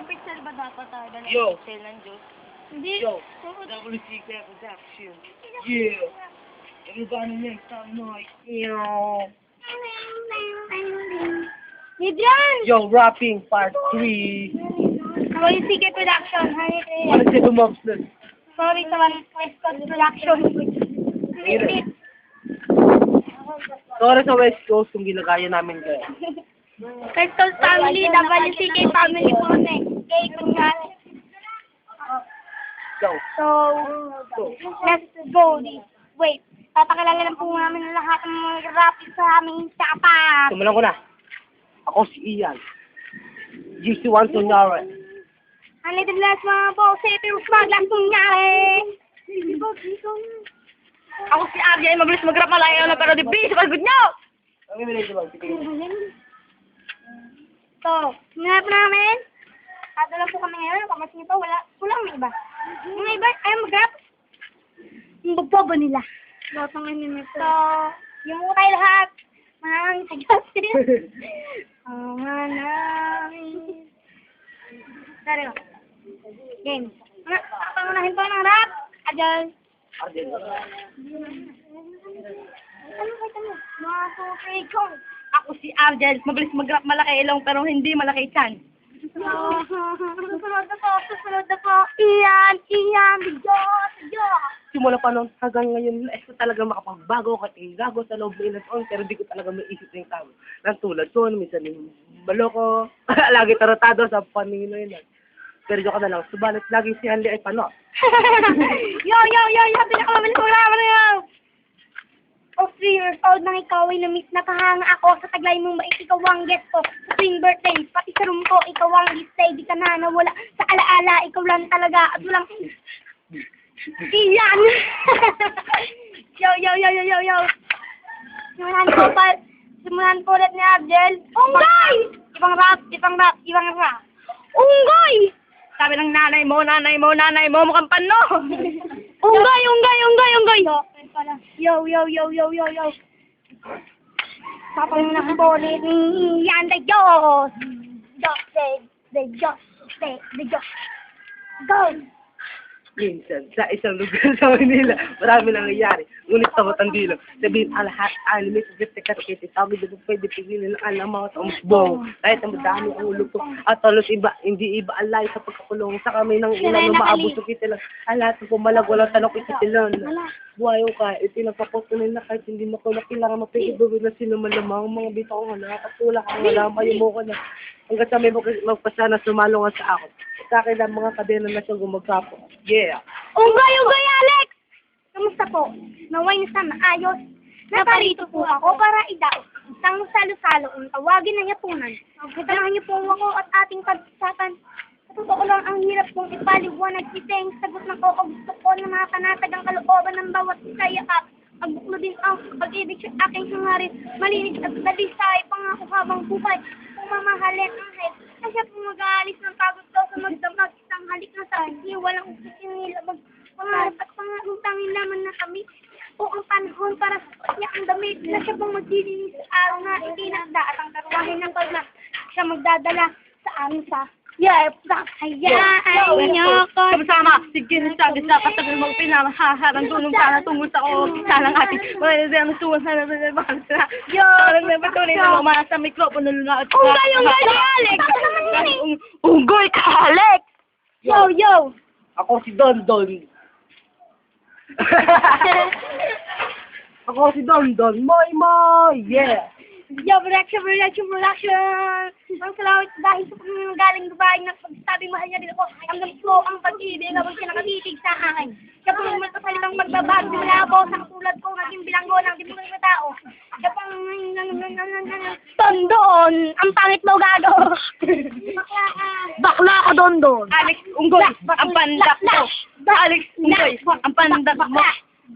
Ilang pixel ba dapat tayo? Yo. Pixel ng juice? Hindi. Yo, WCK Production. Yeah. Everybody make some noise. Yo. Adrian! Yo, rapping part 3. WCK Production. Ano siya lumabas? Sorry sa West Coast Production. Sorry sa West Coast kung ginagaya namin kayo. West Coast Family, WCK Family po na eh. Kunyari. Go. So, let's go. Wait, papakilala lang po namin ang lahat ng mga rapid sa aming tapat. Sumulan ko na. Ako si Ian. GC1 Tunyare. Ang little less mga po, si Pirus Maglas Tunyare. Ako si RJ, mabilis mag-rap malayo na pero di bis, pagod nyo! Ang ibig nito ba? So, sinanap namin. Dadala po kami ngayon. Kamasin nito, walang may iba. Mga iba, ayaw mag-rap. Yung bagbobo nila. So, yung mga tayo lahat. Manangin sa gasin. Manangin. Sorry mo. Game. Pangunahin po ng rap. Adyan. Ano kayo mo? Mga super kong. Ako si Argel, mabilis mag-rap, malaki ilong pero hindi malaki chan. Susunod na po. Iyan, video. Simula pa noon hanggang ngayon, ko talaga makapagbago kasi gago sa loob ng ilang taon, pero di ko talaga maisip na yung tao. Nang tulad ko, minsan yung baloko, lagi taratado sa panino yun. Pero joke na lang, subalit lagi si Hanli ay pano. Yo, pinakamabilis mo naman na yun. O 3 years old nang ikaw ay na-miss nakahanga ako sa taglay mong bait, ikaw ang guest ko sa tuwing birthday, pati sa room ko, ikaw ang stay, di ka na nawala sa alaala, ikaw lang talaga at walang iyan. Yo. Simulan po ulit ni Abdel. Unggay! Ibang rap. Unggay! Sabi ng nanay mo, mukhang pano. Unggay. Yo. Papang nakabolit ni Yan de Diyos. Diyos. Go! Minsan, sa isang lugar sa Manila, marami nangyayari. Ngunit sa matandilo, sabihin ang lahat, anime, suggest ka sakit, tawag dito pwede pigilin ang alam mga taong kahit ang madami ang ulo ko, at talos iba, hindi iba alay sa pagkakulong, sa kami ng ilang maabuso kita lang, ang lahat ng pumalag, walang tanong kita sila. Buhayo ka, itinagpaposto nila kahit hindi mo ko na kailangan mapigibawin na sino malamang, mga bito ko nga, nakatulak ang alam, ayaw mo ko na. Hanggang sa may magpasa na sumalungan sa ako. Sa akin ang mga kadena na siyang gumagkapo. Yeah. Unggay, Alex! Kamusta po? Naway na sana ayos. Naparito po ako para idaos. Isang salo-salo ang tawagin ng yapunan. Katanahan niyo po ako at ating pagsasan. Sa totoo lang ang hirap kong ipaliwanag isang sagot ng oo. Gusto ko na mga panatag ang kalooban ng bawat isayakap. Magbuklo din ang pag-ibig sa aking hangarin. Malinis at dalisay pangako habang buhay. Kung mamahalin ang head, na siya pong mag-aalis ng pagod daw sa magdamag. Isang halik na sa niya, walang usisin nila. Pangarap at pangarutangin naman na kami. O ang panahon para sa niya ang damit. Na siya pong maglilinis sa araw na hindi nakda. At ang karuwahin ng pagla, siya magdadala sa amin sa Sama-sama, sige na sa katagal mong pinamahaharang tulong sana tungo sa salang ating mga nasa suwan sana sa bahal sila. Parang napatuloy na mga sa mikropono na at Unggay, Alex! Unggay ka, Alex! Yo! Ako si Don. Ako si Don. Moy! Yeah! Yo, production! Ang salamat dahil sa galing Dubai na pagsabi mahal niya din ako. Hanggang ko ang pag-ibig habang siya nakatitig sa akin. Siya pong magpasalitang magbabago mula po sa katulad ko naging bilanggo ng dibulang na tao. Siya pong Dondon! Ang pangit mo gago! Bakla ka, Don. Alex Unggoy, ang pandak mo. Alex Unggoy, ang pandak mo.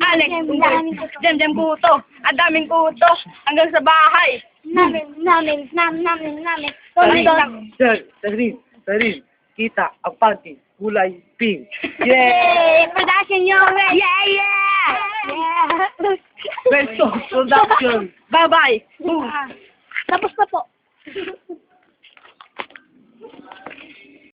Alex Unggoy, jam kuto. Ang daming kuto hanggang sa bahay. Namin. Dondon. Sarin, kita ang panty, kulay pink. Yeah! Yay! Production nyo! Yeah! Beso, production. Bye-bye. Tapos na po.